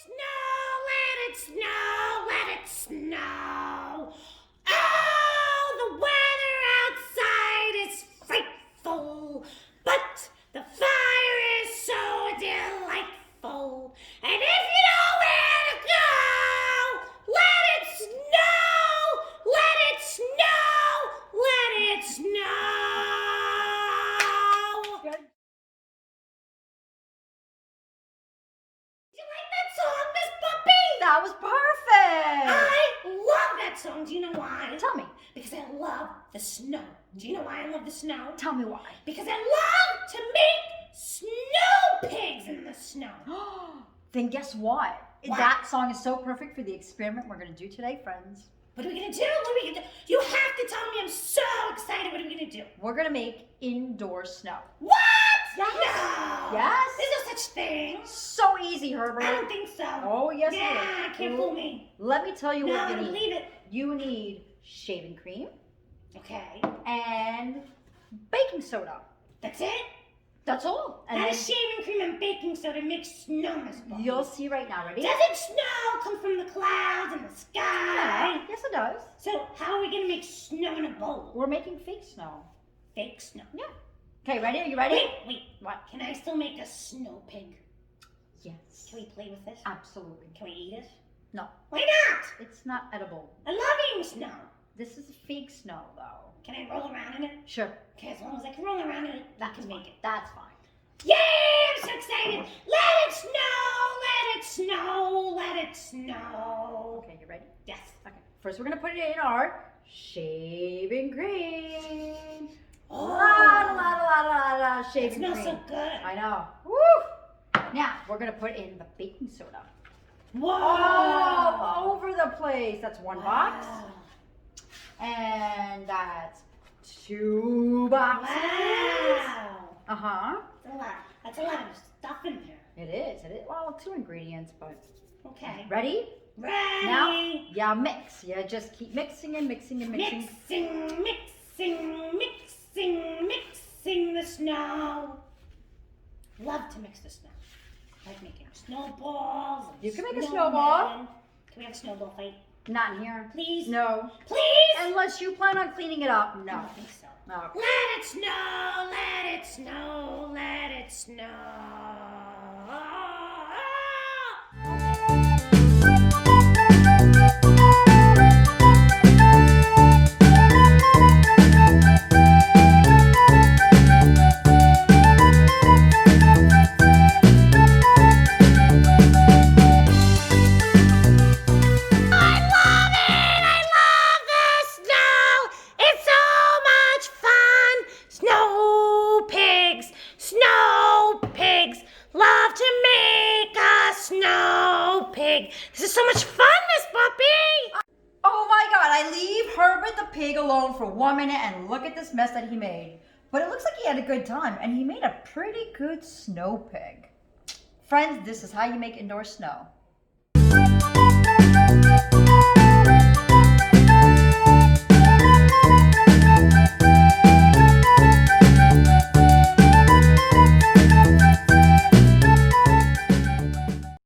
Let it snow, let it snow. Oh, the weather outside is frightful, but the fire is so delightful. And if you know where to go, let it snow, let it snow, let it snow. Good. You like that song, Miss Puppy? That was perfect. I love that song. Do you know why? Tell me. Because I love the snow. Do you know why I love the snow? Tell me why. Because I love to make snow pigs in the snow. Then guess what? What? That song is so perfect for the experiment we're going to do today, friends. What are we gonna do? What are we gonna do? You have to tell me. I'm so excited. What are we gonna do? We're going to make indoor snow. What? Yes. No. Yes. There's no such thing. So easy, Herbert. I don't think so. Oh, yes, it Yeah, is. can't fool me. Let me tell you No, what I you don't need. believe it. You need shaving cream Okay. and baking soda. That's it? That's all. And How then does shaving cream and baking soda make snow, Miss Puppy? you'll see right now. Ready? Doesn't snow come from the clouds and the sky? Yeah. Yes, it does. So how are we gonna make snow in a bowl? We're making fake snow. Fake snow. Yeah. Okay, ready? Are you ready? Wait. What? Can I still make a snow pig? Yes. Can we play with this? Absolutely. Can we eat it? No, Why not? it's not edible. I love eating snow. This is fake snow, though. Can I roll around in it? Sure. Okay, as long as I can roll around in it, I can make it. That's fine. Yay! I'm so excited! Let it snow! Let it snow! Let it snow! Okay, you ready? Yes. Okay. First, we're gonna put it in our shaving cream. Oh, La it shaving smells cream. so good. I know. Woo! Now we're gonna put in the baking soda. Whoa! All over the place. That's one box, Wow. and that's 2 boxes. Wow. Uh-huh. That's a lot. That's a lot of stuff in there. It is. It is. Well, 2 ingredients, but Okay. ready? Ready. Now, yeah, mix. Yeah, just keep mixing and mixing and mixing. Mixing the snow. Love to mix the snow. Like making snowballs. And You can make a snowmen. snowball. Can we have a snowball fight, Not in here. please? No. Please. Unless you plan on cleaning it up. I No. don't think so. No. Let it snow. Let it snow. Let it snow. I love the snow. It's so much fun. Snow pigs love to make a snow pig. This is so much fun, Miss Puppy. Oh my god, I leave Herbert the pig alone for 1 minute and look at this mess that he made. But it looks like he had a good time and he made a pretty good snow pig. Friends, this is how you make indoor snow.